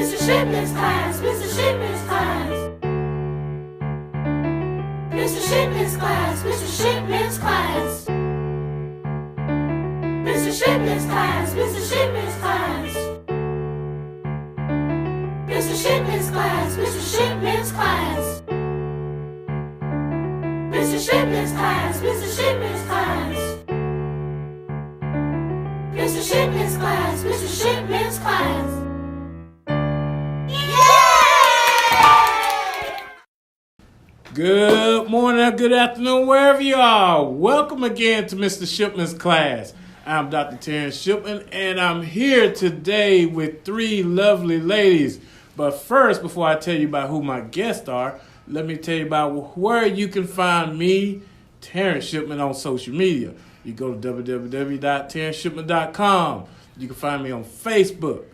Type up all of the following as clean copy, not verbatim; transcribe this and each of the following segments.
Mr. Shipman's class, Mr. Shipman's class. Mr. Shipman's class, Mr. Shipman's class. Mr. Shipman's class, Mr. Shipman's class. Mr. Shipman's class, Mr. Shipman's class. Mr. Shipman's class, Mr. Shipman's class. Mr. Shipman's class, Mr. Shipman's class. Good morning or good afternoon, wherever you are. Welcome again to Mr. Shipman's class. I'm Dr. Terrence Shipman, and I'm here today with three lovely ladies. But first, before I tell you about who my guests are, let me tell you about where you can find me, Terrence Shipman, on social media. You go to www.terrenceshipman.com. You can find me on Facebook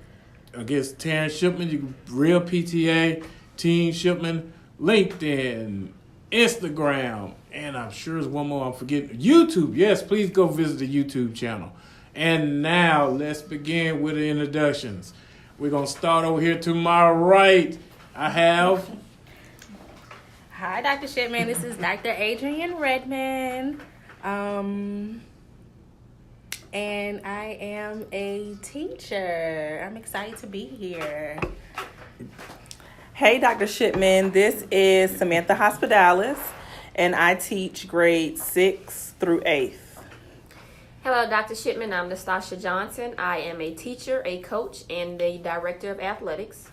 against Terrence Shipman. You can Real PTA, Teen Shipman, LinkedIn, Instagram, and I'm sure there's one more I'm forgetting. YouTube. Yes, please go visit the YouTube channel. And now let's begin with the introductions. We're going to start over here to my right. I have... Hi, Dr. Shipman. This is Dr. Adrienne Redmond. And I am a teacher. I'm excited to be here. Hey, Dr. Shipman. This is Samantha Hospitalis, and I teach grades 6 through 8th. Hello, Dr. Shipman. I'm Nastasha Johnson. I am a teacher, a coach, and the director of athletics.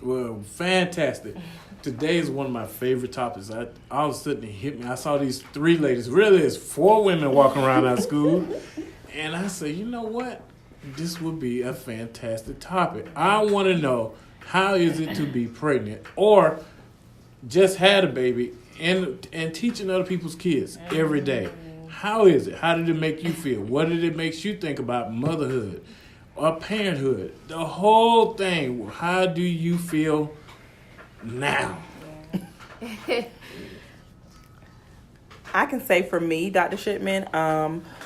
Well, fantastic. Today is one of my favorite topics. All of a sudden it hit me. I saw these three ladies. Really, it's 4 women walking around our school. And I said, you know what? This would be a fantastic topic. I want to know, how is it to be pregnant or just had a baby and teaching other people's kids every day? How is it? How did it make you feel? What did it make you think about motherhood or parenthood? The whole thing. How do you feel now? I can say for me, Dr. Shipman,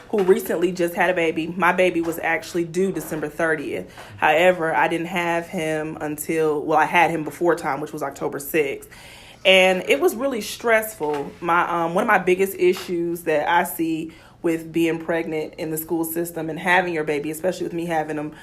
who recently just had a baby, my baby was actually due December 30th. However, I didn't have him I had him before time, which was October 6th. And it was really stressful. One of my biggest issues that I see with being pregnant in the school system and having your baby, especially with me having him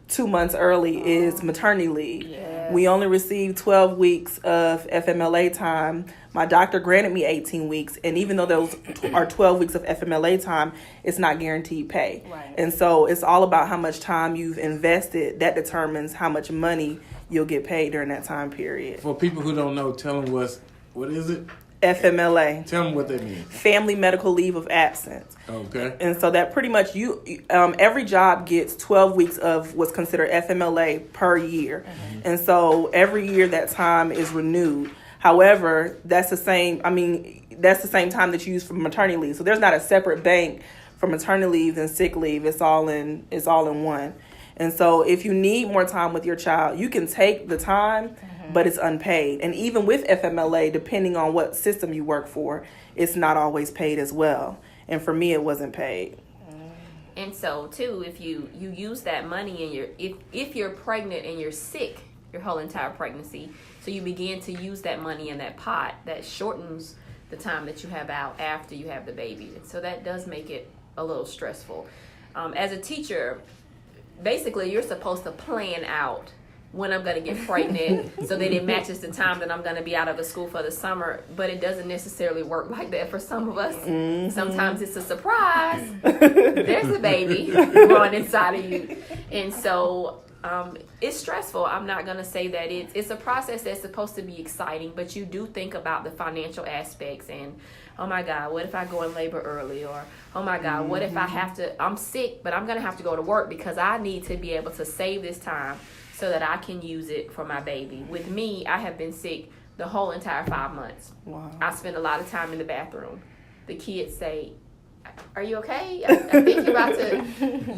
2 months early, is maternity leave. Yes. We only received 12 weeks of FMLA time. My doctor granted me 18 weeks, and even though those are 12 weeks of FMLA time, it's not guaranteed pay. Right. And so it's all about how much time you've invested. That determines how much money you'll get paid during that time period. For people who don't know, tell them what is it? FMLA. Tell them what that means. Family Medical Leave of Absence. Okay. And so that pretty much every job gets 12 weeks of what's considered FMLA per year. Mm-hmm. And so every year that time is renewed. However, that's the same time that you use for maternity leave. So there's not a separate bank for maternity leave and sick leave. It's all in one. And so if you need more time with your child, you can take the time, but it's unpaid. And even with FMLA, depending on what system you work for, it's not always paid as well. And for me, it wasn't paid. And so, too, if you use that money and if you're pregnant and you're sick your whole entire pregnancy, so you begin to use that money in that pot, that shortens the time that you have out after you have the baby. And so that does make it a little stressful. As a teacher, basically, you're supposed to plan out when I'm going to get pregnant so that it matches the time that I'm going to be out of the school for the summer. But it doesn't necessarily work like that for some of us. Mm-hmm. Sometimes it's a surprise. There's a baby growing inside of you. And so it's stressful. I'm not going to say that it's a process that's supposed to be exciting, but you do think about the financial aspects and, oh my God, what if I go in labor early? Or, oh my God, what if I'm sick, but I'm going to have to go to work because I need to be able to save this time so that I can use it for my baby. With me, I have been sick the whole entire 5 months. Wow. I spend a lot of time in the bathroom. The kids say, are you okay? I think you're about to,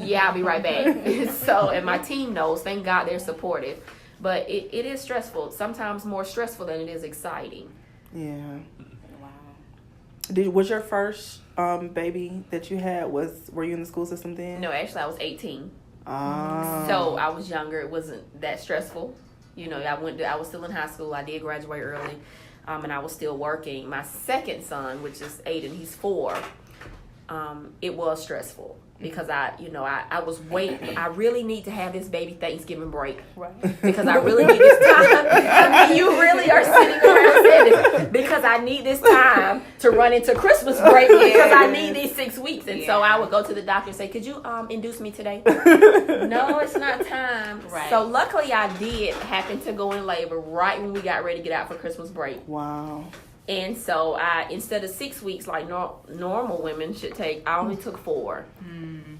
yeah, I'll be right back. So, and my team knows, thank God they're supportive. But it is stressful, sometimes more stressful than it is exciting. Yeah. Wow. Was your first baby that you had, were you in the school system then? No, actually I was 18. So I was younger. It wasn't that stressful. You know, I was still in high school. I did graduate early, and I was still working. My second son, which is Aiden, he's 4. It was stressful because I was waiting. I really need to have this baby Thanksgiving break, right? Because I really need this time. I mean, you really are sitting around saying this because I need this time to run into Christmas break because I need these 6 weeks. And so I would go to the doctor and say, "Could you induce me today?" No, it's not time. Right. So luckily, I did happen to go in labor right when we got ready to get out for Christmas break. Wow. And so I, instead of 6 weeks like normal women should take, I only took 4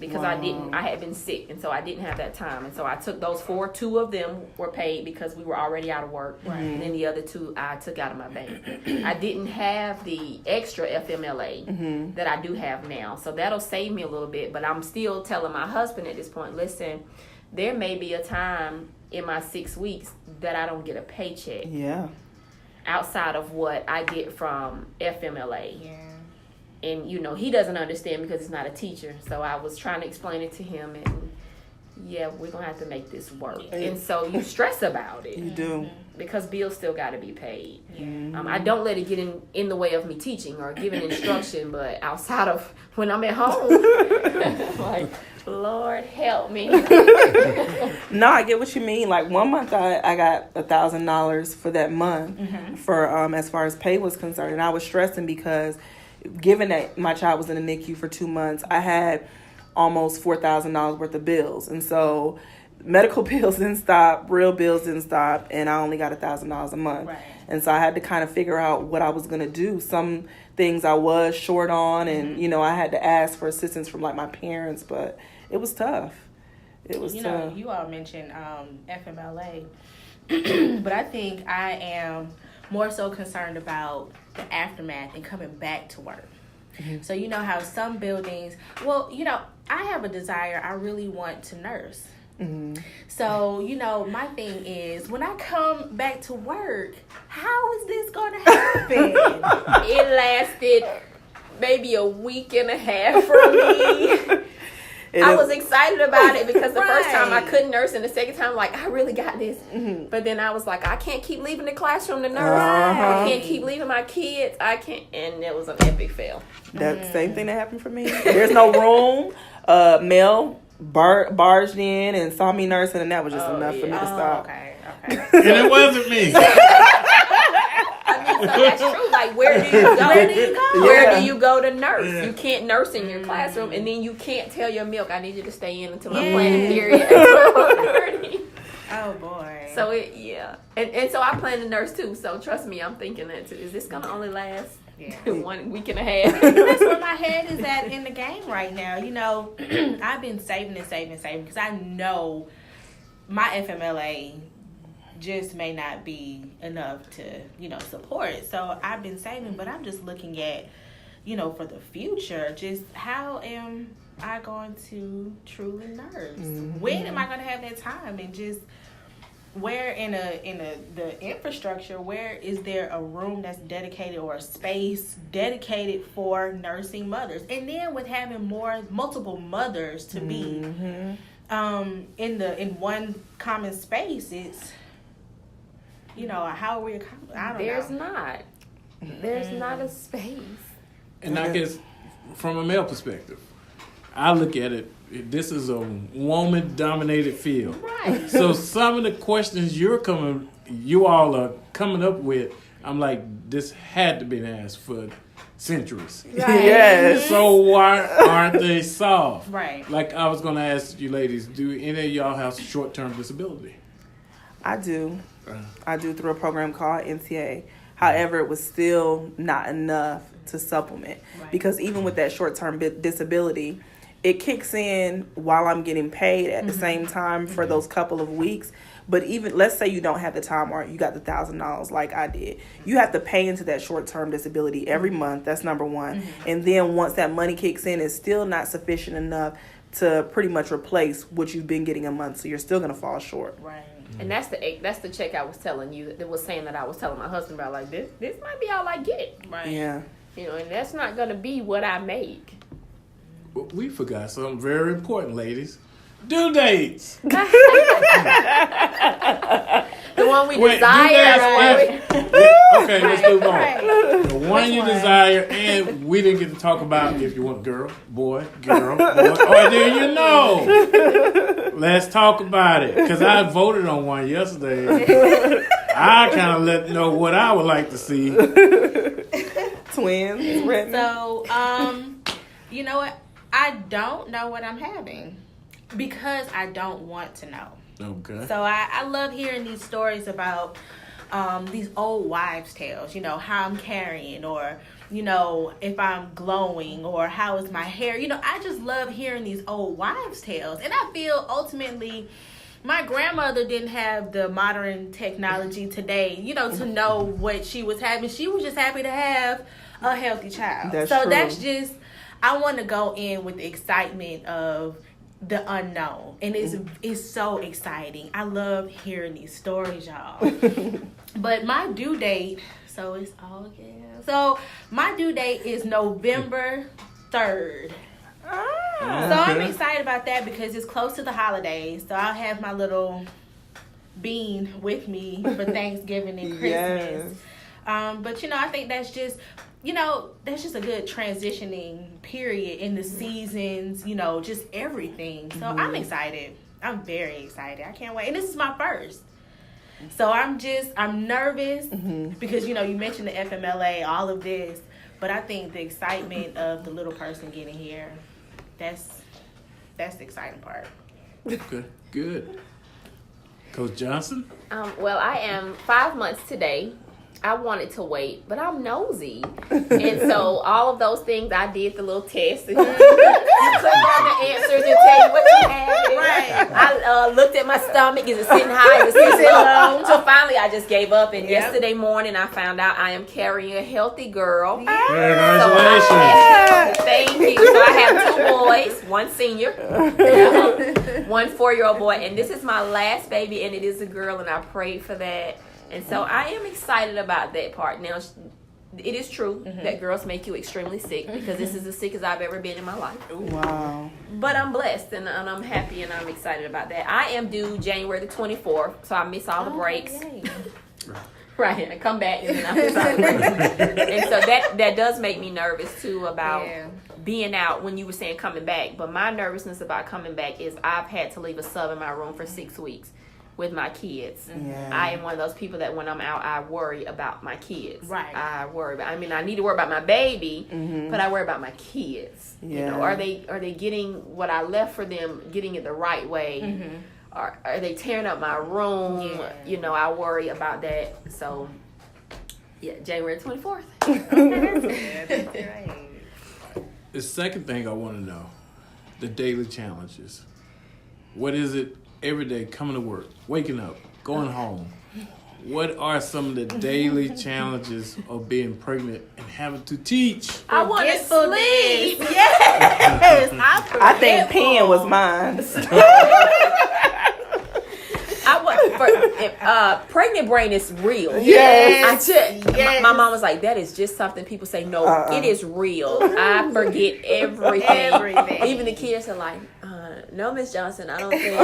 because I had been sick, and so I didn't have that time. And so I took those 4. 2 of them were paid because we were already out of work, and then the other 2 I took out of my bank. I didn't have the extra FMLA that I do have now, so that'll save me a little bit. But I'm still telling my husband at this point, listen, there may be a time in my 6 weeks that I don't get a paycheck. Yeah. Outside of what I get from FMLA. Yeah. And, he doesn't understand because he's not a teacher. So I was trying to explain it to him. And, yeah, we're going to have to make this work. And so you stress about it. You do. Because bills still got to be paid. Yeah. I don't let it get in the way of me teaching or giving instruction. But outside of when I'm at home, like, Lord help me. No, I get what you mean. Like 1 month I got $1,000 for that month for as far as pay was concerned. And I was stressing because given that my child was in the NICU for 2 months, I had almost $4,000 worth of bills. And so medical bills didn't stop, real bills didn't stop, and I only got $1,000 a month. Right. And so I had to kind of figure out what I was going to do. Some things I was short on, and, I had to ask for assistance from, like, my parents, but it was tough. It was tough. You all mentioned FMLA, but I think I am more so concerned about the aftermath and coming back to work. So you know how some buildings, I have a desire, I really want to nurse. So, my thing is, when I come back to work, how is this going to happen? It lasted maybe a week and a half for me. I was excited about it because the first time I couldn't nurse, and the second time, like, I really got this. But then I was like, I can't keep leaving the classroom to nurse. I can't keep leaving my kids. I can't. And it was an epic fail. That's the same thing that happened for me. There's no room. Male barged in and saw me nursing, and that was just enough for me to stop. Okay. And it wasn't me. So that's true. Like, where do you go? Where do you go to nurse? Yeah. You can't nurse in your classroom, and then you can't tell your milk, I need you to stay in until my planning period at 12:30. Oh boy. So and so I plan to nurse too. So trust me, I'm thinking that too. Is this gonna only last 1 week and a half? That's where my head is at in the game right now. I've been saving because I know my FMLA just may not be enough to, support. So I've been saving, but I'm just looking at, for the future, just how am I going to truly nurse? When am I going to have that time? And just where in the infrastructure, where is there a room that's dedicated or a space dedicated for nursing mothers? And then with having multiple mothers to be in one common space, it's how are we? I don't know. There's not a space. And I guess from a male perspective, I look at it. This is a woman-dominated field. Right. So some of the questions you all are coming up with, I'm like, this had to be asked for centuries. Right. Yes. So why aren't they solved? Right. Like I was going to ask you ladies, do any of y'all have short-term disability? I do. I do through a program called NCA. However, it was still not enough to supplement. Right. Because even with that short-term disability, it kicks in while I'm getting paid at the same time for those couple of weeks. But even, let's say you don't have the time or you got the $1,000 like I did. You have to pay into that short-term disability every month. That's number one. And then once that money kicks in, it's still not sufficient enough to pretty much replace what you've been getting a month. So you're still going to fall short. Right. And that's the check I was telling you. That was saying that I was telling my husband about, like, this might be all I get. Right. Yeah. And that's not going to be what I make. We forgot something very important, ladies. Due dates. The one we Wait, desire. Okay, let's move on. Right. The one you desire, and we didn't get to talk about if you want girl, boy, or do you know? Let's talk about it, because I voted on one yesterday. I kind of let know what I would like to see. Twins. Brittany. So, you know what? I don't know what I'm having because I don't want to know. Okay. So I love hearing these stories about these old wives' tales, you know, how I'm carrying, or, you know, if I'm glowing, or how is my hair. You know, I just love hearing these old wives' tales. And I feel ultimately my grandmother didn't have the modern technology today, you know, to know what she was having. She was just happy to have a healthy child. That's so true. that's just, I want to go in with the excitement of the unknown, and it's so exciting. I love hearing these stories, y'all. But my due date, so it's August. So my due date is November 3rd. So I'm excited about that because it's close to the holidays. So I'll have my little bean with me for Thanksgiving and Christmas. Yes. But you know, I think that's just, you know, that's just a good transitioning period in the seasons, you know, just everything. So I'm excited. I'm very excited. I can't wait. And this is my first. So I'm nervous because, you know, you mentioned the FMLA, all of this. But I think the excitement of the little person getting here, that's the exciting part. Okay, good. Coach Johnson? Well, I am 5 months today. I wanted to wait, but I'm nosy. And so all of those things, I did the little test. And you click on the answers and tell you what you have. Right. I looked at my stomach. Is it sitting high? Is it sitting low? So finally, I just gave up. And yesterday morning, I found out I am carrying a healthy girl. Congratulations. Thank you. So I have 2 boys, one senior, 1 4-year-old boy. And this is my last baby, and it is a girl, and I prayed for that. And so I am excited about that part. Now, it is true that girls make you extremely sick because this is as sick as I've ever been in my life. Wow. But I'm blessed and I'm happy and I'm excited about that. I am due January the 24th, so I miss all the breaks. Yay. Right, I come back and then I miss all the breaks. And so that does make me nervous too about being out when you were saying coming back. But my nervousness about coming back is I've had to leave a sub in my room for 6 weeks with my kids. Yeah. I am one of those people that when I'm out, I worry about my kids. Right. I need to worry about my baby, but I worry about my kids. Yeah. You know, are they getting what I left for them, getting it the right way? Are they tearing up my room? Yeah. You know, I worry about that. So, yeah, January 24th. That's right. The second thing I want to know, the daily challenges. What is it every day coming to work, waking up, going home? What are some of the daily challenges of being pregnant and having to teach? I want to sleep. Yes. I think pen was mine. Pregnant brain is real. Yes. My mom was like, that is just something people say. No, it is real. I forget everything. Even the kids are like, no, Miss Johnson, I don't think.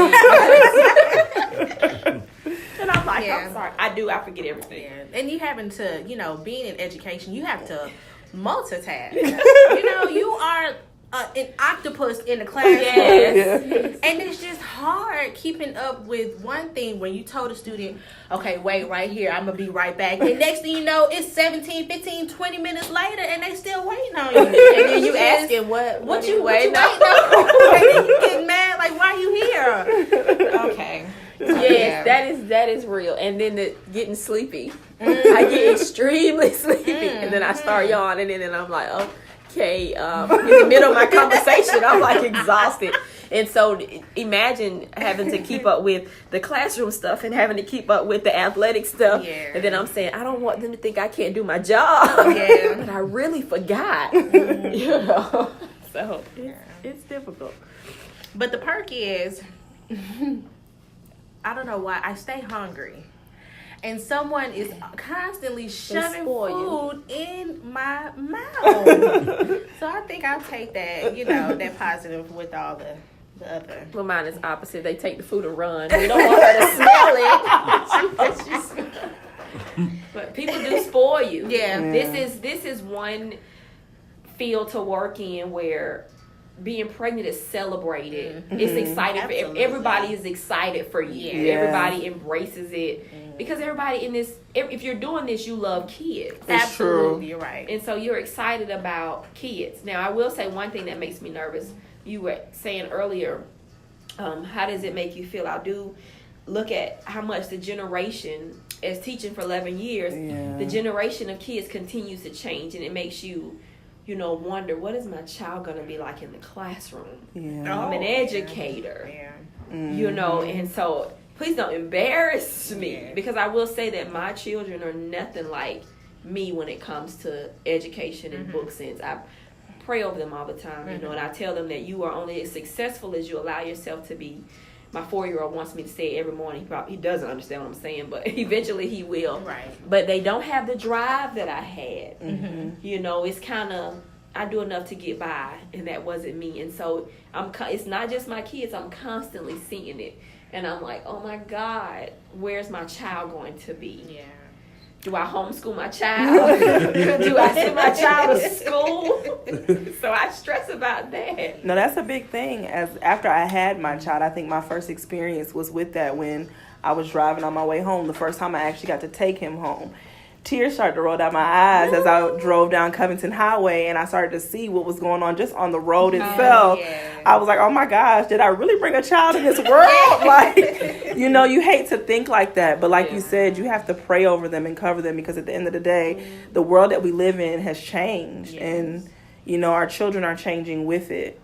And I'm like, I'm sorry. I forget everything. Yeah. And you having to, you know, being in education, you have to multitask. You know, you are an octopus in the classroom. Yes. And it's just hard keeping up with one thing when you told a student, okay, wait right here, I'm going to be right back. And next thing you know, it's 17, 15, 20 minutes later, and they still waiting on you. And then you asking, what you waiting on? And then you getting mad, like, why you here? Okay. Yes, that is real. And then the getting sleepy. I get extremely sleepy. And then I start yawning, and then I'm like, okay. In the middle of my conversation, I'm like exhausted. And so imagine having to keep up with the classroom stuff and having to keep up with the athletic stuff. Yeah. And then I'm saying, I don't want them to think I can't do my job. Yeah. But I really forgot. You know. So it's difficult. But the perk is, I don't know why, I stay hungry. And someone is constantly shoving food in my mouth. So I think I'll take that, you know, that positive with all the the other. Well, mine is opposite. They take the food and run. We don't want her to smell it. But people do spoil you. Yeah. This is one field to work in where being pregnant is celebrated. Mm-hmm. It's exciting. Absolutely. Everybody is excited for you. Yeah. Everybody embraces it because everybody in this. If you're doing this, you love kids. Absolutely, you're right. And so you're excited about kids. Now, I will say one thing that makes me nervous. You were saying earlier, how does it make you feel? I do look at how much the generation, as teaching for 11 years, the generation of kids continues to change, and it makes you, wonder, what is my child going to be like in the classroom? Yeah. I'm an educator, Yeah. and so please don't embarrass me, because I will say that my children are nothing like me when it comes to education and book sense. I pray over them all the time, and I tell them that you are only as successful as you allow yourself to be. My 4-year-old wants me to say it every morning. He doesn't understand what I'm saying, but eventually he will. Right. But they don't have the drive that I had. It's kind of, I do enough to get by, and that wasn't me. And so it's not just my kids. I'm constantly seeing it, and I'm like, oh my God, where's my child going to be? Yeah. Do I homeschool my child? Do I send my child to school? So I stress about that. No, that's a big thing. After I had my child, I think my first experience was with that when I was driving on my way home. The first time I actually got to take him home. Tears started to roll down my eyes as I drove down Covington Highway, and I started to see what was going on just on the road itself. I was like, oh my gosh, did I really bring a child in this world? Like, you hate to think like that. But like you said, you have to pray over them and cover them, because at the end of the day, the world that we live in has changed. And, our children are changing with it.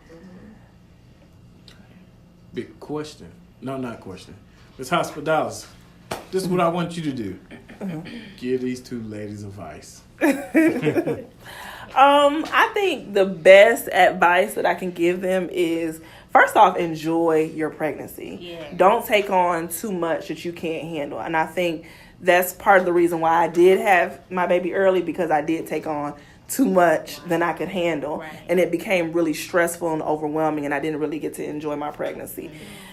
Big question. No, not question. Ms. Hospitalis, this is what I want you to do. Give these two ladies advice. I think the best advice that I can give them is, first off, enjoy your pregnancy. Yeah. Don't take on too much that you can't handle. And I think that's part of the reason why I did have my baby early, because I did take on too much than I could handle. Right. And it became really stressful and overwhelming, and I didn't really get to enjoy my pregnancy.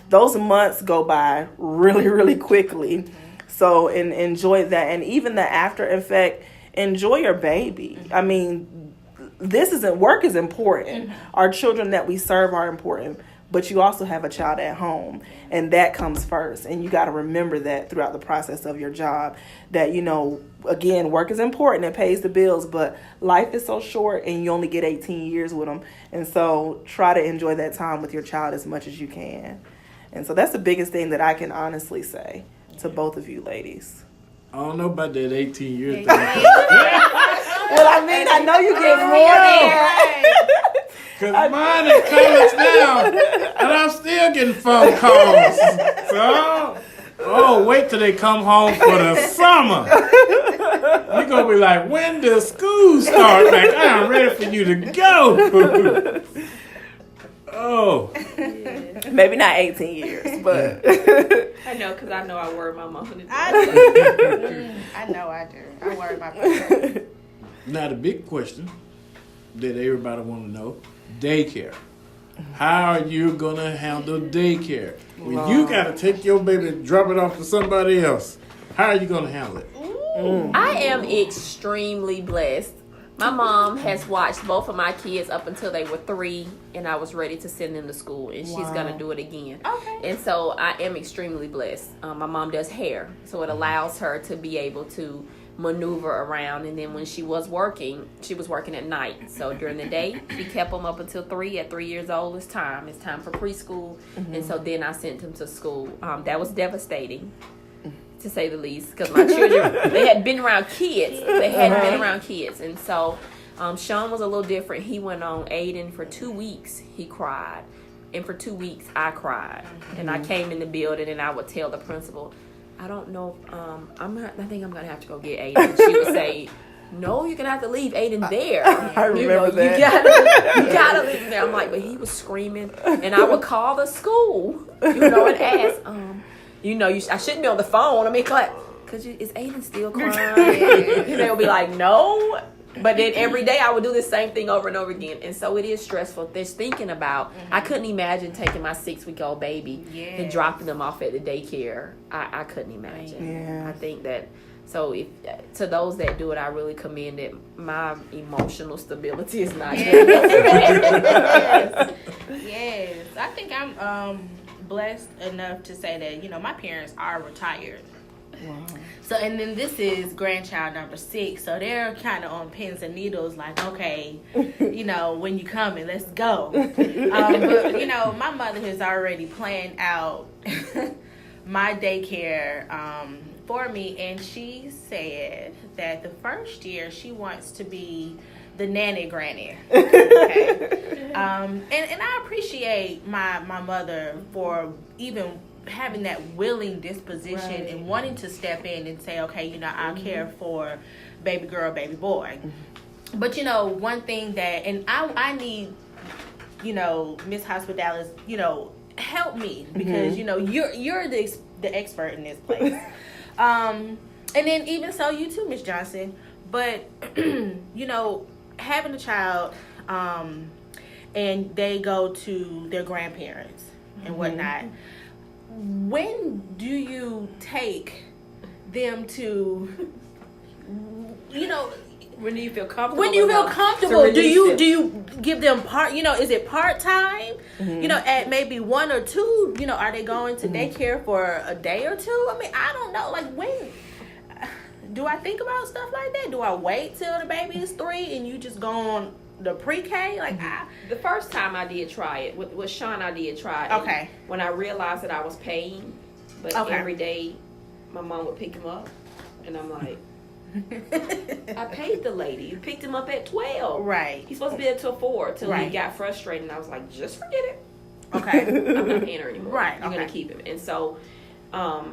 Those months go by really, really quickly. So enjoy that. And even the after effect, enjoy your baby. I mean, work is important. Our children that we serve are important, but you also have a child at home, and that comes first. And you got to remember that throughout the process of your job, that, again, work is important. It pays the bills, but life is so short, and you only get 18 years with them. And so try to enjoy that time with your child as much as you can. And so that's the biggest thing that I can honestly say to both of you ladies. I don't know about that 18 years thing. Well, I mean, I know you get more. Because mine is college now, and I'm still getting phone calls. So, wait till they come home for the summer. You're going to be like, when does school start back? I'm ready for you to go. Maybe not 18 years, but I know, because I know I worry my mom. I do. I know I do. I worry about myself. Now, the big question that everybody want to know, daycare. How are you going to handle daycare? When you got to take your baby and drop it off to somebody else, how are you going to handle it? I am extremely blessed. My mom has watched both of my kids up until they were 3, and I was ready to send them to school, and she's going to do it again. Okay. And so I am extremely blessed. My mom does hair, so it allows her to be able to maneuver around. And then when she was working at night. So during the day, she kept them up until 3. At 3 years old, it's time for preschool. And so then I sent them to school. That was devastating, to say the least, because my children, they had been around kids. They hadn't been around kids. And so Sean was a little different. He went on Aiden for 2 weeks. He cried. And for 2 weeks, I cried. And I came in the building, and I would tell the principal, I don't know, I think I'm going to have to go get Aiden. And she would say, no, you're going to have to leave Aiden there. I remember that. You gotta leave him there. I'm like, but he was screaming. And I would call the school, and ask, I shouldn't be on the phone. I mean, because is Aiden still crying? And they would be like, no, But then every day I would do the same thing over and over again. And so it is stressful. Just thinking about, I couldn't imagine taking my 6-week-old baby and dropping them off at the daycare. I couldn't imagine. Yeah. I think that, so if to those that do it, I really commend it. My emotional stability is not good. Yes. I think I'm blessed enough to say that, you know, my parents are retired. Wow. So, and then this is grandchild number 6. So they're kind of on pins and needles, like, okay, you know, when you coming, let's go. But, you know, my mother has already planned out my daycare for me. And she said that the first year she wants to be the nanny granny. Okay. And I appreciate my mother for even having that willing disposition and wanting to step in and say, okay, you know, I'll care for baby girl, baby boy. But, you know, one thing that, and I need, you know, Miss Hospitalis, you know, help me because, you know, you're the expert in this place. And then even so, you too, Miss Johnson. But, you know, having a child and they go to their grandparents and whatnot, when do you take them to, you know, When do you feel comfortable? when do you feel comfortable? Do you give them you know, is it part-time? You know, at maybe 1 or 2, you know, are they going to daycare for a day or 2? I mean, I don't know. Like, when do I think about stuff like that? Do I wait till the baby is 3 and you just go on the pre-K? Like, the first time I did try it with Sean, I did try it. Okay. When I realized that I was paying, but every day my mom would pick him up, and I'm like, I paid the lady. You picked him up at 12. Right. He's supposed to be there till 4. Till he got frustrated, and I was like, just forget it. Okay. I'm not paying her anymore. Right. You're gonna keep him. And so, At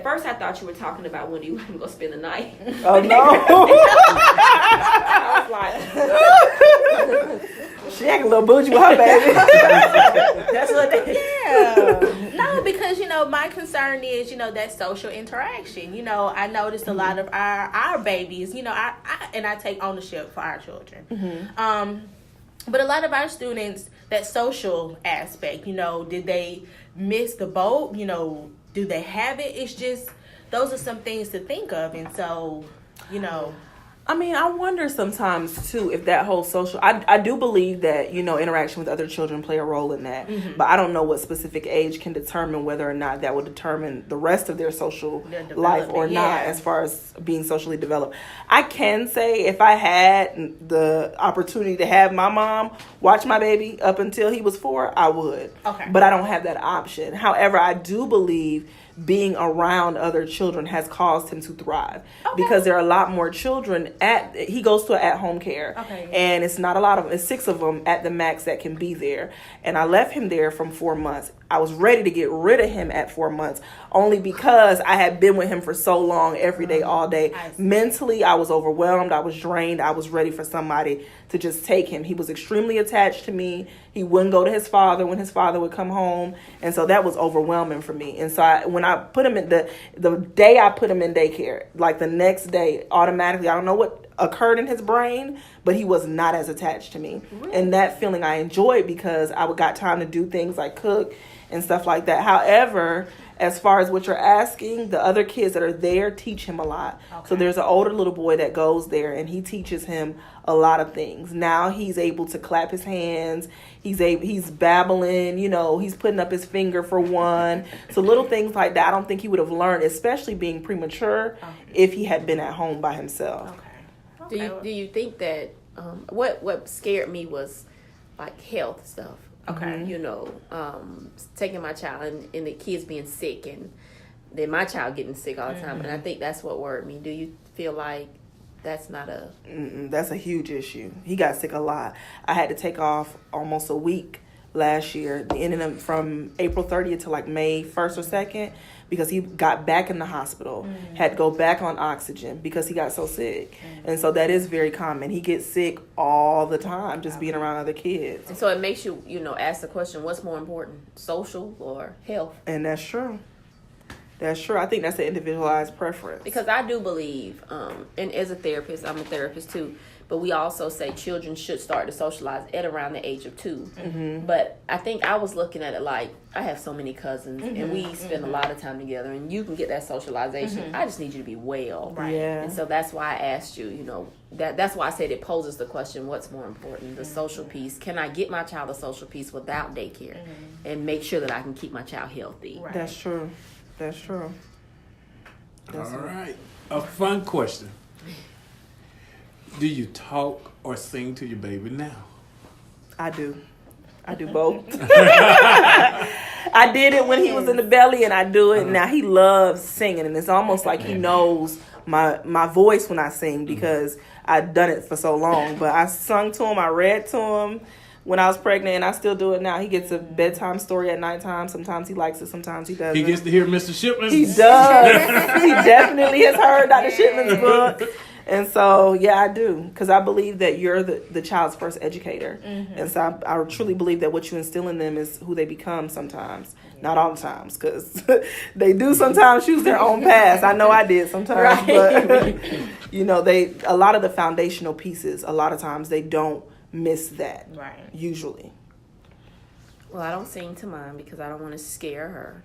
first, I thought you were talking about when you want to go spend the night. Oh, no. I was like, she acting a little bougie with her baby. That's what they No, because, you know, my concern is, you know, that social interaction. You know, I noticed a lot of our babies, you know, I take ownership for our children. But a lot of our students, that social aspect, you know, did they miss the boat? You know, do they have it? It's just, those are some things to think of. And so, you know. I mean, I wonder sometimes, too, if that whole social... I do believe that, you know, interaction with other children play a role in that. But I don't know what specific age can determine whether or not that will determine the rest of their social life or not, as far as being socially developed. I can say if I had the opportunity to have my mom watch my baby up until he was 4, I would. Okay. But I don't have that option. However, I do believe being around other children has caused him to thrive because there are a lot more children he goes to at-home care and it's not a lot of them. It's 6 of them at the max that can be there, and I left him there from 4 months. I was ready to get rid of him at 4 months only because I had been with him for so long, every day, all day. Mentally, I was overwhelmed. I was drained. I was ready for somebody to just take him. He was extremely attached to me. He wouldn't go to his father when his father would come home. And so that was overwhelming for me. And so when I put him in the day I put him in daycare, like the next day, automatically, I don't know what occurred in his brain, but he was not as attached to me. Really? And that feeling I enjoyed because I got time to do things like cook and stuff like that. However, as far as what you're asking, the other kids that are there teach him a lot. So there's an older little boy that goes there and he teaches him a lot of things. Now he's able to clap his hands. He's babbling, you know, he's putting up his finger for one. So little things like that I don't think he would have learned, especially being premature, if he had been at home by himself. Do you think that what scared me was like health stuff? You know, taking my child and the kids being sick and then my child getting sick all the time. And I think that's what worried me. Do you feel like that's not that's a huge issue? He got sick a lot. I had to take off almost a week last year, ending from April 30th to like May 1st or 2nd, because he got back in the hospital, had to go back on oxygen because he got so sick. And so that is very common. He gets sick all the time just being around other kids. And so it makes you, you know, ask the question, what's more important, social or health? And that's true. That's true. I think that's an individualized preference. Because I do believe, and as a therapist, I'm a therapist too, but we also say children should start to socialize at around the age of 2. Mm-hmm. But I think I was looking at it like, I have so many cousins, and we spend a lot of time together, and you can get that socialization. I just need you to be well. Right. Yeah. And so that's why I asked you, you know, that's why I said it poses the question, what's more important, the social piece? Can I get my child a social piece without daycare and make sure that I can keep my child healthy? Right. That's true. That's true. All right. A fun question. Do you talk or sing to your baby now? I do both. I did it when he was in the belly, and I do it now. He loves singing, and it's almost like he knows my voice when I sing because I've done it for so long. But I sung to him, I read to him when I was pregnant, and I still do it now. He gets a bedtime story at nighttime. Sometimes he likes it, sometimes he doesn't. He gets to hear Mr. Shipman. He does. He definitely has heard Dr. Shipman's book. And so, yeah, I do. Because I believe that you're the child's first educator. And so I truly believe that what you instill in them is who they become sometimes. Not all the times, because they do sometimes choose their own paths. I know I did sometimes. Right. But, you know, a lot of the foundational pieces, a lot of times they don't miss that. Right. Usually. Well, I don't sing to mine because I don't want to scare her.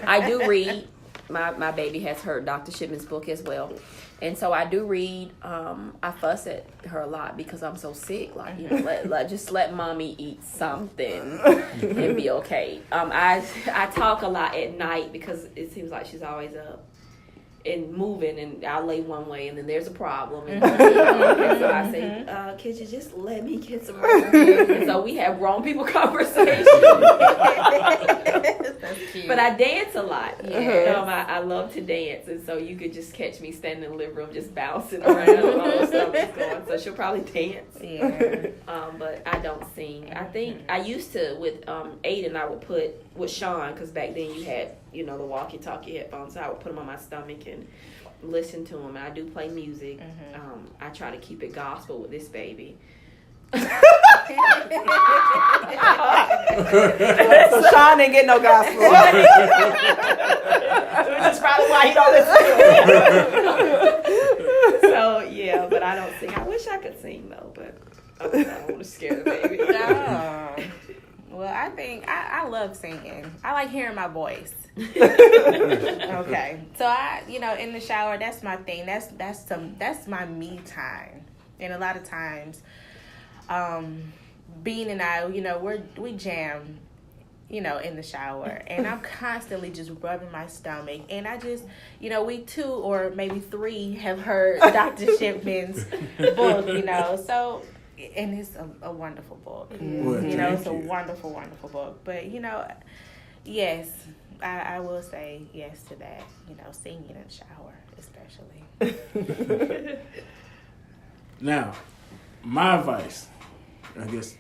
I do read. My baby has heard Dr. Shipman's book as well. And so I do read. I fuss at her a lot because I'm so sick. Like, you know, just let mommy eat something and be okay. I talk a lot at night because it seems like she's always up and moving, and I'll lay one way and then there's a problem. And so I say, could you just let me get some rest? And so we have grown people conversations. That's cute. But I dance a lot. Yes. I love to dance, and so you could just catch me standing in the living room just bouncing around and all the stuff is going. So she'll probably dance. Yeah. But I don't sing. I think I used to with Aiden. I would put with Sean because back then you had the walkie-talkie headphones. So I would put them on my stomach and listen to them. And I do play music. I try to keep it gospel with this baby. So Sean didn't get no gospel. Which is probably why he don't listen. So yeah, but I don't sing. I wish I could sing though, but I don't want to scare the baby. No. Well, I think I love singing. I like hearing my voice. Okay. So I, in the shower, that's my thing. That's my me time. And a lot of times, Bean and I, we jam, in the shower, and I'm constantly just rubbing my stomach, and I just, we 2 or maybe 3 have heard Dr. Shipman's book, so, and it's a wonderful book, it's a wonderful, wonderful book, but, yes, I will say yes to that, singing in the shower, especially. Now, my advice, I guess,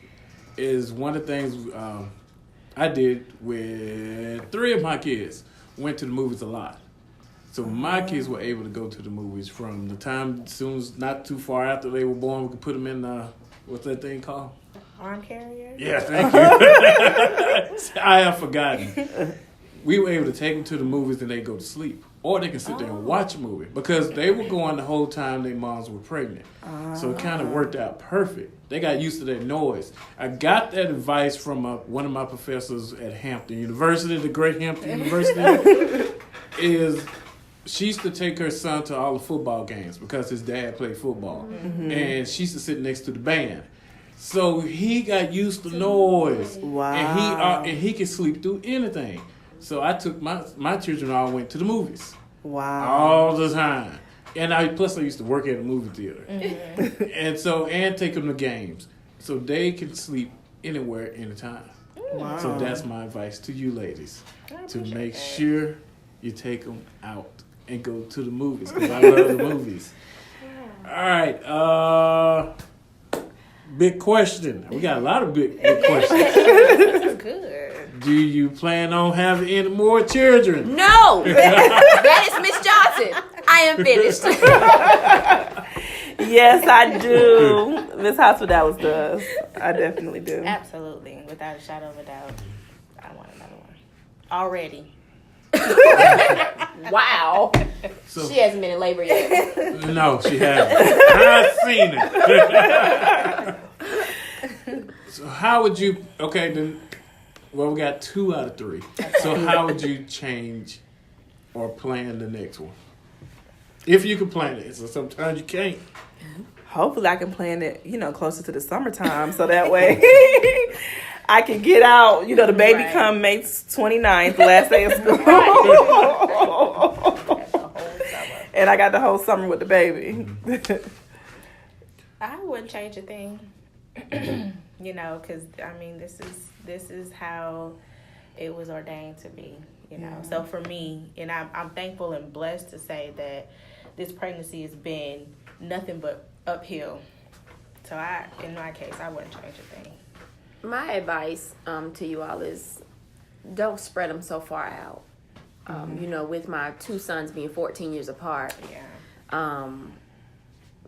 is one of the things I did with 3 of my kids. Went to the movies a lot. So my kids were able to go to the movies from the time, soon as not too far after they were born, we could put them in, what's that thing called? Arm carrier? Yeah, thank you. I have forgotten. We were able to take them to the movies and they go to sleep. Or they can sit there and watch a movie. Because they were going the whole time their moms were pregnant. So it kind of worked out perfect. They got used to that noise. I got that advice from one of my professors at Hampton University, the great Hampton University. She used to take her son to all the football games because his dad played football. And she used to sit next to the band. So he got used to noise. Wow. And he could sleep through anything. So I took my children all went to the movies. Wow. All the time. And I used to work at a movie theater. And take them to games. So they can sleep anywhere, anytime. Wow. So that's my advice to you ladies. To make sure you take them out and go to the movies. Because I love the movies. All right. Big question. We got a lot of big questions. That's good. Do you plan on having any more children? No! That is Miss Johnson. I am finished. Yes, I do. Miss Hospitals does. I definitely do. Absolutely. Without a shadow of a doubt. I want another one. Already. Wow. So, She hasn't been in labor yet. no, she hasn't. I've seen it. So how would you? Okay, then. Well, we got 2 out of 3. So how would you change or plan the next one? If you could plan it. So sometimes you can't. Hopefully I can plan it, closer to the summertime so that way I can get out. The baby come May 29th, last day of school. And I got the whole summer with the baby. I wouldn't change a thing. Because this is how it was ordained to be. So for me, and I'm thankful and blessed to say that this pregnancy has been nothing but uphill. So in my case, I wouldn't change a thing. My advice to you all is don't spread them so far out. With my 2 sons being 14 years apart. Yeah.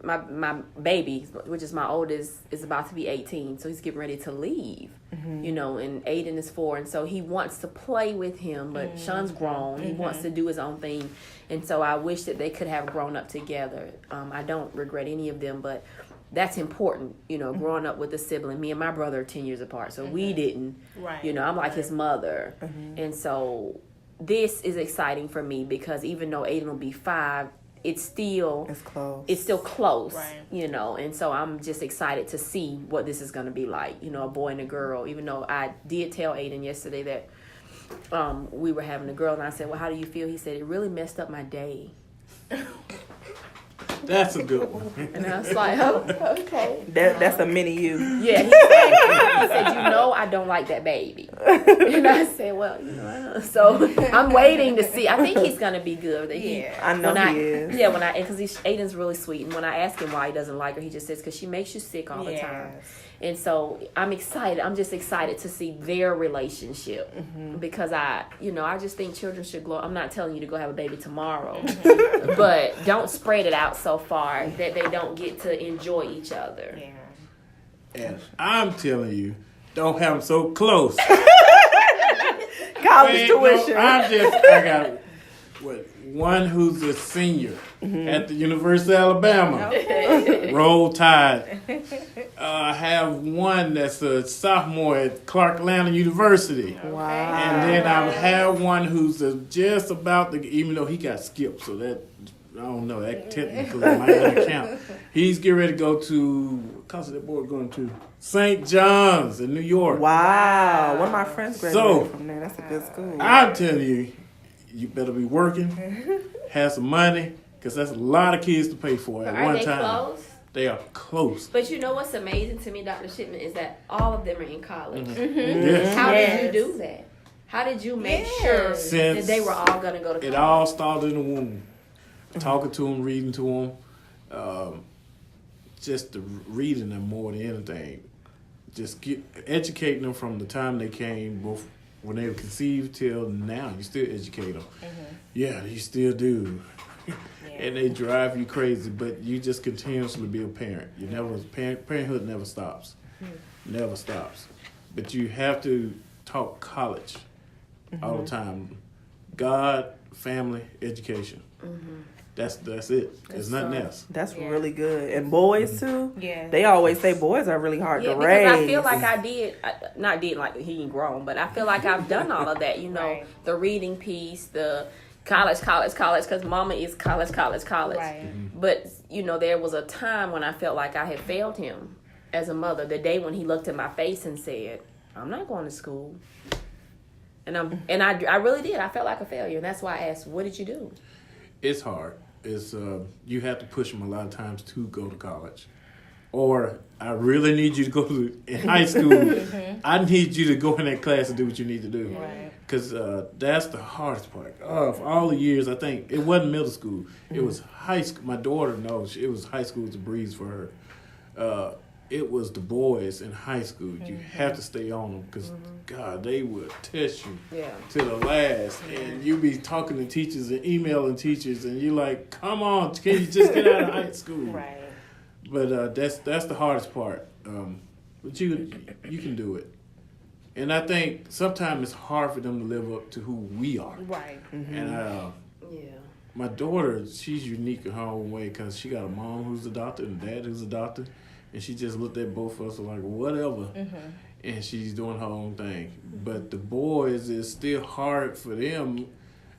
My baby, which is my oldest, is about to be 18, so he's getting ready to leave. And Aiden is 4, and so he wants to play with him, but Sean's grown. He wants to do his own thing, and so I wish that they could have grown up together. I don't regret any of them, but that's important, growing up with a sibling. Me and my brother are 10 years apart, so we didn't. Right. I'm like his mother, and so this is exciting for me because even though Aiden will be 5, it's still close, right. And so I'm just excited to see what this is going to be like, a boy and a girl, even though I did tell Aiden yesterday that we were having a girl, and I said, well, how do you feel? He said, it really messed up my day. That's a good one. And I was like, oh, okay. That's a mini you. Yeah, he said, I don't like that baby. And I said, well, I don't know. So I'm waiting to see. I think he's going to be good. I know he is. Yeah, because Aiden's really sweet. And when I ask him why he doesn't like her, he just says, because she makes you sick all the time. And so I'm excited. I'm just excited to see their relationship because I just think children should grow. I'm not telling you to go have a baby tomorrow, but don't spread it out so far that they don't get to enjoy each other. Yeah. And I'm telling you, don't have them so close. College tuition. I got one who's a senior at the University of Alabama. Roll Tide. I have one that's a sophomore at Clark Atlanta University. Wow. And then I have one who's just about to, even though he got skipped, so that, I don't know, that technically might not count. He's getting ready to go to, because of that boy going to St. John's in New York. Wow. One of my friends graduated from there. That's a good school. I'm telling you, you better be working, have some money, because that's a lot of kids to pay for at one time. Are they close? They are close. But you know what's amazing to me, Dr. Shipman, is that all of them are in college. Yes. How did you do that? How did you make sure that they were all going to go to college? It all started in the womb. Talking to them, reading to them, just reading them more than anything. Just educating them from the time they came, both when they were conceived till now. You still educate them. Yeah, you still do. And they drive you crazy, but you just continuously be a parent. You never parenthood never stops. Never stops. But you have to talk college all the time. God, family, education. That's it. There's nothing else. That's really good. And boys too. Yeah. They always say boys are really hard to raise. Because I feel like I did like he ain't grown, but I feel like I've done all of that. Right. The reading piece, the college, because mama is college. Right. But, there was a time when I felt like I had failed him as a mother. The day when he looked in my face and said, I'm not going to school. And I really did. I felt like a failure. And that's why I asked, what did you do? It's hard. It's you have to push them a lot of times to go to college. Or I really need you to go to in high school. I need you to go in that class and do what you need to do. Because that's the hardest part. For all the years, I think, it wasn't middle school. It was high school. My daughter knows it was high school was a breeze for her. It was the boys in high school. You have to stay on them because, God, they would test you to the last. And you be talking to teachers and emailing teachers, and you're like, come on, can you just get out of high school? Right. But that's the hardest part. But you can do it. And I think sometimes it's hard for them to live up to who we are. Right. And Yeah. my daughter, she's unique in her own way because she got a mom who's a doctor and a dad who's a doctor. And she just looked at both of us like, whatever. And she's doing her own thing. But the boys, it's still hard for them.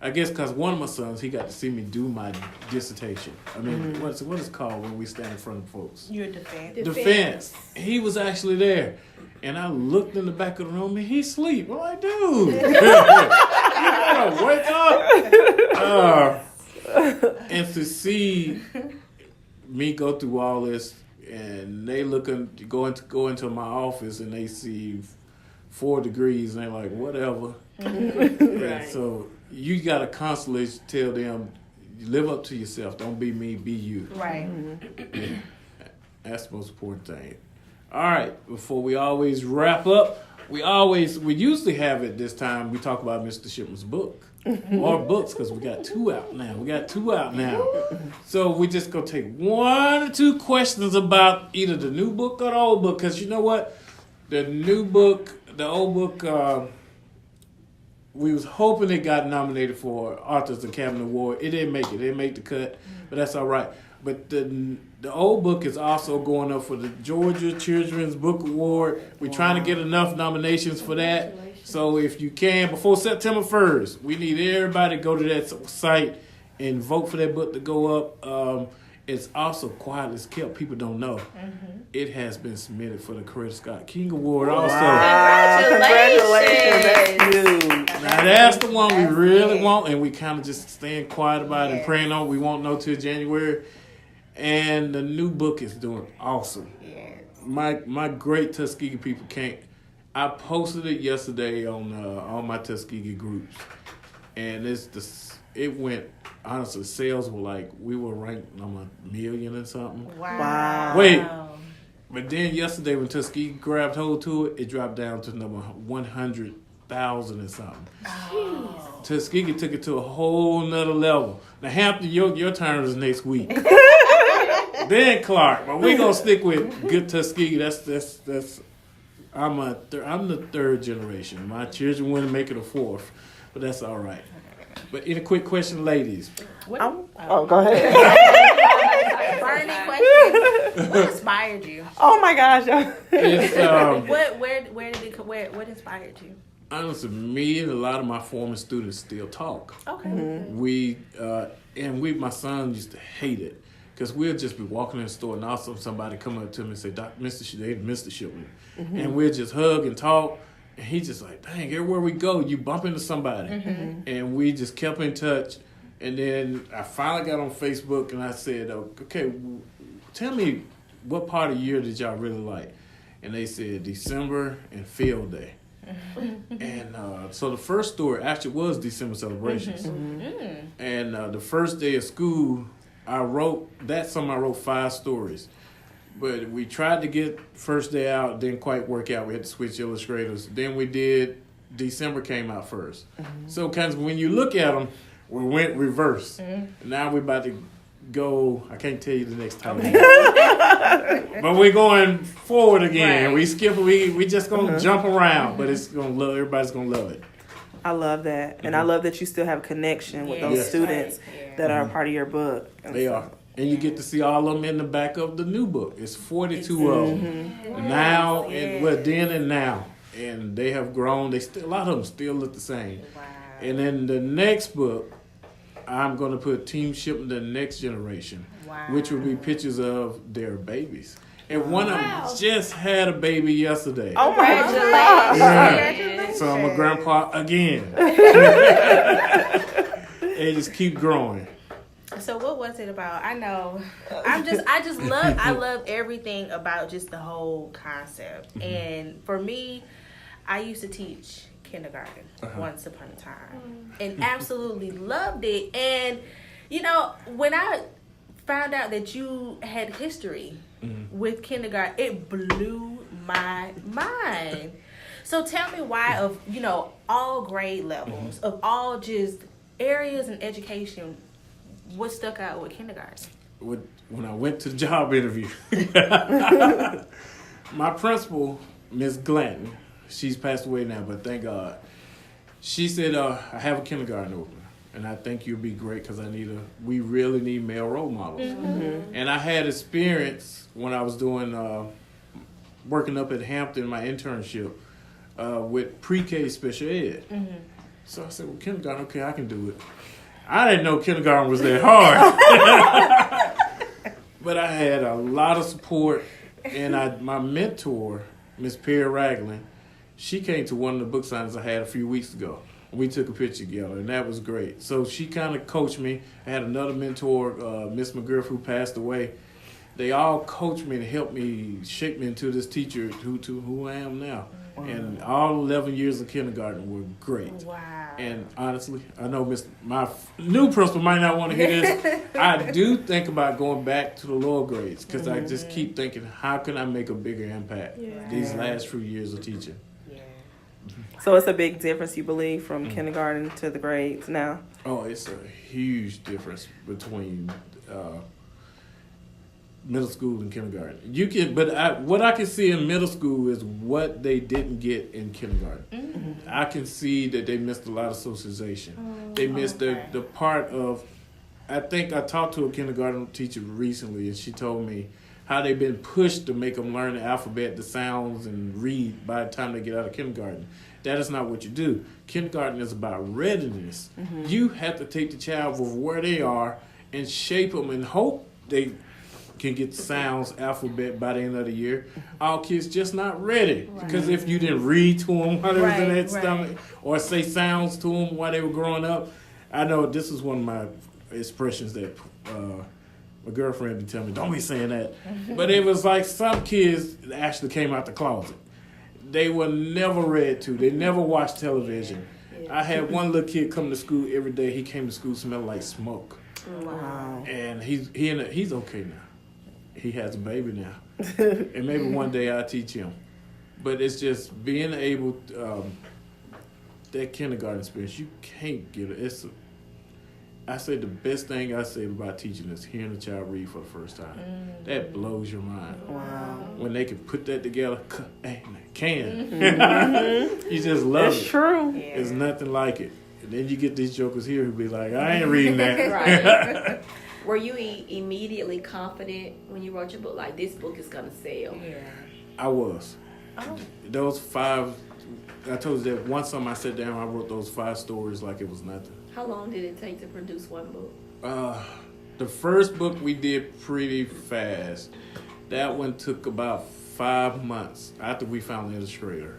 I guess because one of my sons, he got to see me do my dissertation. I mean, what is it called when we stand in front of folks? Your defense. Defense. He was actually there. And I looked in the back of the room and he's asleep. I'm like, dude, you gotta wake up. And to see me go through all this, and they go into my office and they see 4 degrees and they're like, whatever. And so you gotta constantly tell them, live up to yourself. Don't be me, be you. Right. That's the most important thing. All right, before we always wrap up, we usually have it this time, we talk about Mr. Shipman's book. Or books, because we got 2 out now. So we just gonna take 1 or 2 questions about either the new book or the old book, because you know what? The new book, the old book, we was hoping it got nominated for Authors Academy Award. It didn't make it. It didn't make the cut, but that's all right. But the old book is also going up for the Georgia Children's Book Award. We're trying to get enough nominations for that. So if you can, before September 1st, we need everybody to go to that site and vote for that book to go up. It's also quietly kept. People don't know. It has been submitted for the Coretta Scott King Award also. Congratulations. That's huge. Now that's the one we really want, and we kind of just staying quiet about it and praying on. We won't know till January. And the new book is doing awesome. Yes. My great Tuskegee people can't. I posted it yesterday on my Tuskegee groups, and it went. Honestly, sales were like, we were ranked number 1,000,000 and something. Wow. Wait, but then yesterday when Tuskegee grabbed hold to it, it dropped down to number 100,000 and something. Oh. Tuskegee took it to a whole nother level. Now, Hampton, your turn is next week. Then Clark, but we're gonna stick with good Tuskegee. That's. I'm the 3rd generation. My children wouldn't make it a 4th, but that's all right. But any quick question, ladies? Go ahead. Burning question. What inspired you? Oh my gosh. It's, What inspired you? honestly, me and a lot of my former students still talk. Okay. We my son used to hate it. Because we'll just be walking in the store and also somebody come up to me and say, Mr. Shipman. And we'll just hug and talk. And he just like, dang, everywhere we go, you bump into somebody. And we just kept in touch. And then I finally got on Facebook and I said, okay, tell me what part of the year did y'all really like? And they said December and Field Day. And so the first story actually was December celebrations. And the first day of school, I wrote 5 stories. But we tried to get first day out, didn't quite work out. We had to switch illustrators. Then we did, December came out first. So kind of when you look at them, we went reverse. Now we're about to go, I can't tell you the next time. But we're going forward again. Right. We skip, we just going to jump around, but everybody's going to love it. I love that. And I love that you still have a connection with those students that are a part of your book. They are. And you get to see all of them in the back of the new book. It's 42 of them. Now, then and now. And they have grown. A lot of them still look the same. Wow. And in the next book, I'm going to put Team Shipman, the next generation, which will be pictures of their babies. And one of them just had a baby yesterday. Oh, my Congratulations. So I'm a grandpa again. They just keep growing. So what was it about? I know. I love everything about just the whole concept. And for me, I used to teach kindergarten once upon a time and absolutely loved it. And, when I found out that you had history with kindergarten, it blew my mind. So tell me why of, all grade levels, of all just areas in education, what stuck out with kindergarten? When I went to the job interview, my principal, Ms. Glanton, she's passed away now, but thank God. She said, I have a kindergarten open, and I think you'll be great because we really need male role models. Mm-hmm. And I had experience when I was doing, working up at Hampton, my internship, with pre-K special ed. Mm-hmm. So I said, well, kindergarten, okay, I can do it. I didn't know kindergarten was that hard. But I had a lot of support, and my mentor, Miss Perry Ragland, she came to one of the book signings I had a few weeks ago. We took a picture together, and that was great. So she kind of coached me. I had another mentor, Miss McGriff, who passed away. They all coached me and helped me shape me into this teacher who I am now. Wow. And all 11 years of kindergarten were great. Wow. And honestly, I know my new principal might not want to hear this. I do think about going back to the lower grades because I just keep thinking, how can I make a bigger impact these last few years of teaching? Yeah. So it's a big difference, you believe, from kindergarten to the grades now? Oh, it's a huge difference between middle school and kindergarten. What I can see in middle school is what they didn't get in kindergarten. Mm-hmm. I can see that they missed a lot of socialization. They missed the part of. I think I talked to a kindergarten teacher recently, and she told me how they've been pushed to make them learn the alphabet, the sounds, and read by the time they get out of kindergarten. That is not what you do. Kindergarten is about readiness. Mm-hmm. You have to take the child from where they are and shape them and hope they can get sounds, alphabet by the end of the year. All kids just not ready. Because if you didn't read to them while they was in that stomach or say sounds to them while they were growing up. I know this is one of my expressions that my girlfriend be telling me, don't be saying that. But it was like some kids actually came out the closet. They were never read to. They never watched television. Yeah. I had one little kid come to school every day. He came to school smelling like smoke. Wow. And he's okay now. He has a baby now. And maybe one day I'll teach him. But it's just being able that kindergarten experience, you can't get it. I say the best thing I say about teaching is hearing a child read for the first time. Mm-hmm. That blows your mind. Wow. When they can put that together, Mm-hmm. You just love it. It's true. Yeah. There's nothing like it. And then you get these jokers here who be like, I ain't reading that. Right. Were you immediately confident when you wrote your book, like, this book is going to sell? Yeah. I was. Oh. Those 5, I told you that one summer I sat down, I wrote those 5 stories like it was nothing. How long did it take to produce one book? The first book we did pretty fast. That one took about 5 months after we found an illustrator.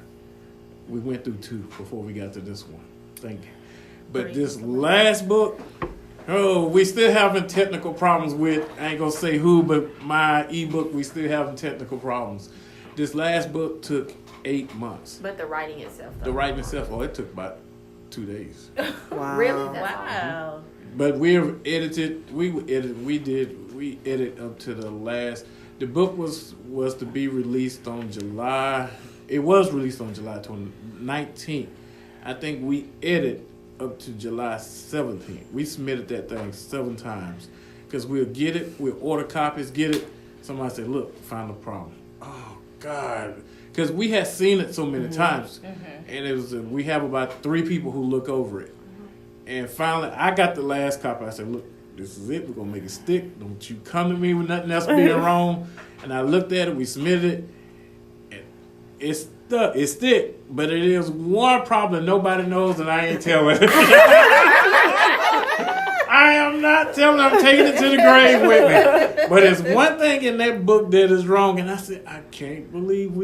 We went through 2 before we got to this one. Thank you. But this last book, we still having technical problems with, I ain't gonna say who, but my ebook, we still having technical problems. This last book took 8 months. But the writing itself, though? The writing itself, it took about 2 days. Wow. Really? Wow. But we edited up to the last. The book was to be released on July. It was released on July 19th. I think we edited up to July 17th. We submitted that thing 7 times. Because we'll get it, we'll order copies, get it. Somebody said, look, found a problem. Oh, God. Because we had seen it so many times. Mm-hmm. And it was we have about 3 people who look over it. And finally, I got the last copy. I said, look, this is it. We're going to make it stick. Don't you come to me with nothing else being wrong. And I looked at it. We submitted it. And it's stuck. It's stick. But it is one problem nobody knows, and I ain't telling. I am not telling. I'm taking it to the grave with me. But there's one thing in that book that is wrong. And I said, I can't believe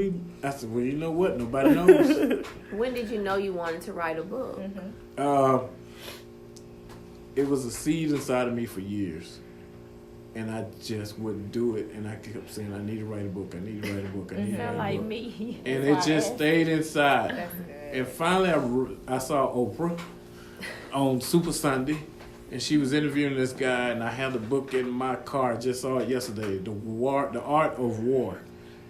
I said, well, you know what? Nobody knows. When did you know you wanted to write a book? Mm-hmm. It was a seed inside of me for years. And I just wouldn't do it. And I kept saying, I need to write a book. I need to write a book. I need to write a book. Like me. And it just stayed inside. And finally, I saw Oprah on Super Sunday. And she was interviewing this guy. And I had the book in my car. I just saw it yesterday. The Art of War.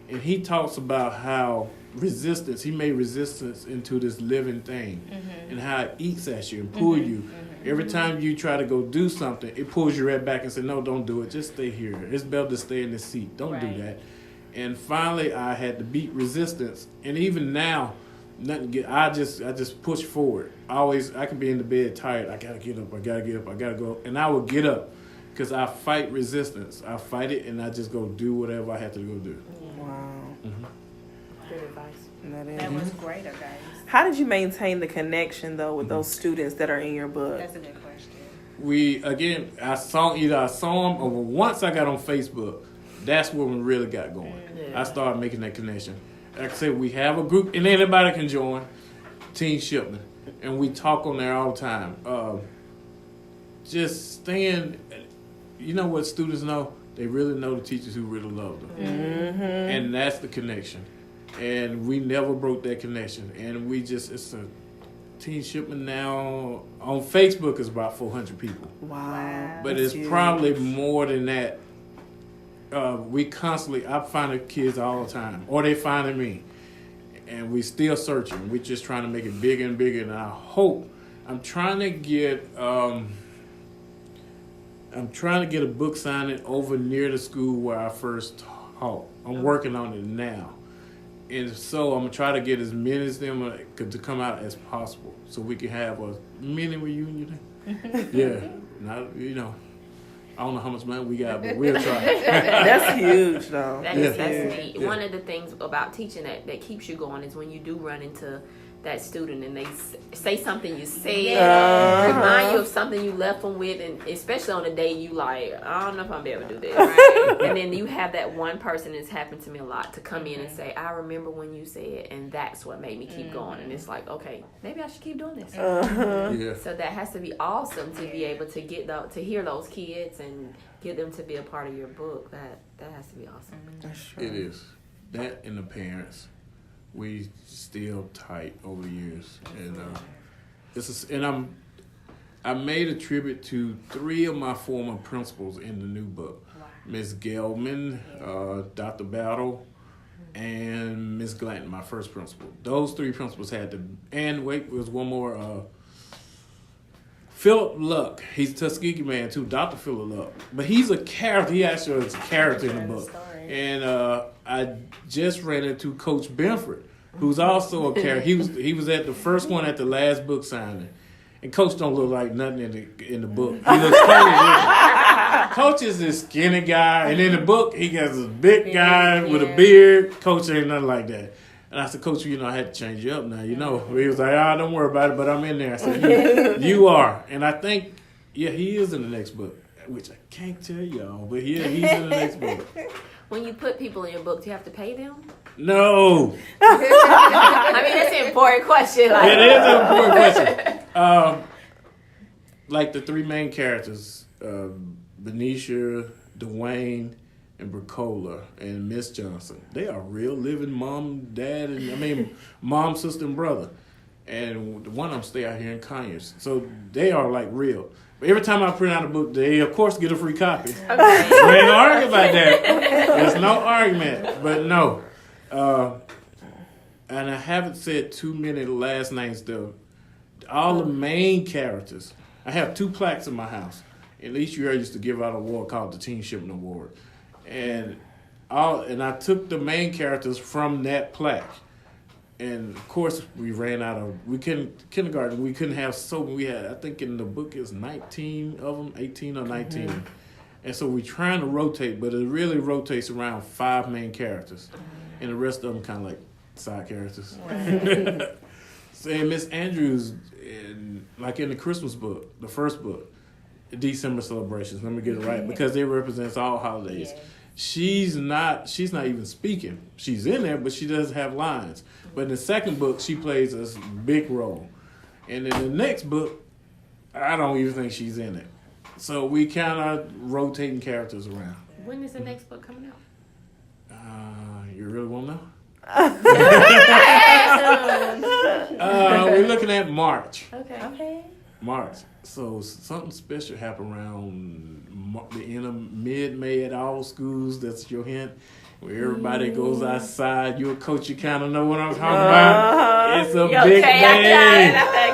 And he talks about how he made resistance into this living thing. Mm-hmm. And how it eats at you and pull you. Mm-hmm. Every time you try to go do something, it pulls you right back and says, no, don't do it. Just stay here. It's better to stay in the seat. Don't do that. And finally, I had to beat resistance. And even now, nothing get. I just push forward. I can be in the bed tired. I gotta get up. I gotta go, and I will get up because I fight resistance. I fight it, and I just go do whatever I have to go do. Wow. Good advice. That was great, guys. How did you maintain the connection though with those students that are in your book? That's a good question. I saw them, or once I got on Facebook, that's when we really got going. Yeah. I started making that connection. Like I said, we have a group, and anybody can join, Team Shipman, and we talk on there all the time. Just staying, you know what students know? They really know the teachers who really love them. Mm-hmm. And that's the connection. And we never broke that connection. And it's a Team Shipman now on Facebook is about 400 people. Wow. But That's it's huge. probably more than that. I'm finding kids all the time, or they finding me. And we still searching. We're just trying to make it bigger and bigger. And I'm trying to get a book signing over near the school where I first taught. I'm working on it now. And so I'm going to try to get as many of them to come out as possible so we can have a mini reunion. Yeah. Not, I don't know how much money we got, but we'll try. That's huge, though. That's Yeah. neat. Yeah. One of the things about teaching that keeps you going is when you do run into that student and they say something you said, remind you of something you left them with, and especially on the day you like, I don't know if I'm gonna be able to do this. Right? And then you have that one person, it's happened to me a lot, to come in and say, I remember when you said, and that's what made me keep going. And it's like, okay, maybe I should keep doing this. Yeah. So that has to be awesome to be able to to hear those kids and get them to be a part of your book. That has to be awesome. That's true. It is. That and the parents. We still tight over the years, and I made a tribute to 3 of my former principals in the new book, Miss Gelman, Dr. Battle, and Miss Glanton, my first principal. Those 3 principals there was one more. Philip Luck, he's a Tuskegee man too, Dr. Philip Luck, but he's a character. He actually is a character in the book. And I just ran into Coach Benford, who's also a character. He was at the first one at the last book signing, and Coach don't look like nothing in the book. He looks totally different. Coach is this skinny guy, and in the book he has this big guy with a beard. Coach ain't nothing like that. And I said, Coach, I had to change you up now. He was like, don't worry about it, but I'm in there. I said, you are, and I think, he is in the next book, which I can't tell y'all, but he's in the next book. When you put people in your book, do you have to pay them? No. I mean, that's an important question. It is an important question. Like the 3 main characters, Benicia, Dwayne, and Bricola, and Miss Johnson. They are real living mom, dad, mom, sister, and brother. And one of them stay out here in Conyers. So they are like real. But every time I print out a book, they of course get a free copy. Okay. We ain't arguing about that. There's no argument. But no. And I haven't said too many of the last names though. All the main characters. I have 2 plaques in my house. And each year I used to give out an award called the Team Shipman Award. And I took the main characters from that plaque. And of course, we ran out of. Kindergarten. We couldn't have so. We had. I think in the book is 19 of them, 18 or 19, and so we're trying to rotate, but it really rotates around 5 main characters, and the rest of them kind of like side characters. Right. So Miss Andrews, in the Christmas book, the first book, December celebrations. Let me get it right because it represents all holidays. Yeah. She's not even speaking. She's in there, but she doesn't have lines. But in the second book, she plays a big role. And in the next book, I don't even think she's in it. So we kind of rotating characters around. When is the next book coming out? You really want to know? We're looking at March. Okay. March. So something special happened around the end of mid-May at all schools. That's your hint. Where everybody goes outside. You're a coach, you kind of know what I'm talking about. It's a big day.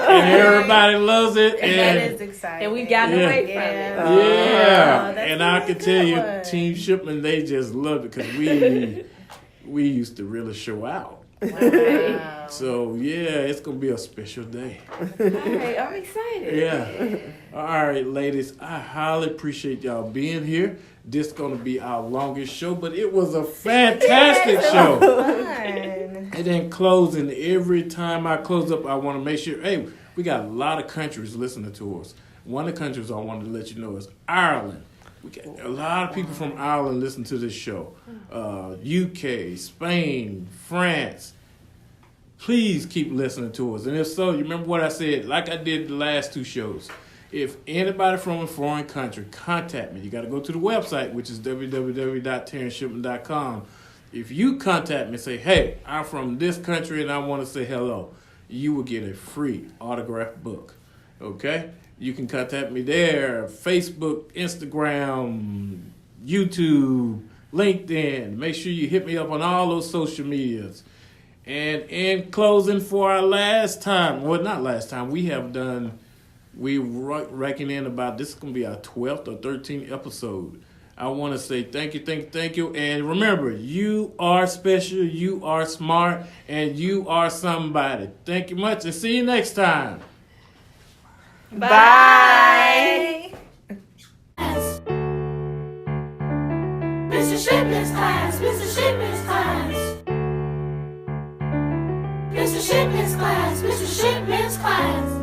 And everybody loves it. And that is exciting. And we've gotten away from it. Yeah. And I can tell you, Team Shipman, they just loved it because we used to really show out. Wow. So yeah, it's gonna be a special day. All right, I'm excited. Yeah. All right, ladies. I highly appreciate y'all being here. This is gonna be our longest show, but it was a fantastic show. Fun. And then closing, every time I close up, I want to make sure, hey, we got a lot of countries listening to us. One of the countries I wanted to let you know is Ireland. We got a lot of people from Ireland listen to this show. UK, Spain, France. Please keep listening to us. And if so, you remember what I said, like I did the last two shows. If anybody from a foreign country, contact me. You got to go to the website, which is www.terrenceshipman.com. If you contact me and say, hey, I'm from this country and I want to say hello, you will get a free autographed book. Okay? You can contact me there, Facebook, Instagram, YouTube, LinkedIn. Make sure you hit me up on all those social medias. And in closing for our last time, well, not last time, we reckon in about, this is going to be our 12th or 13th episode. I want to say thank you. And remember, you are special, you are smart, and you are somebody. Thank you much, and see you next time. Bye. Mr. Shipman's class, Mr. Shipman's class. Mr. Shipman's class, Mr. Shipman's class.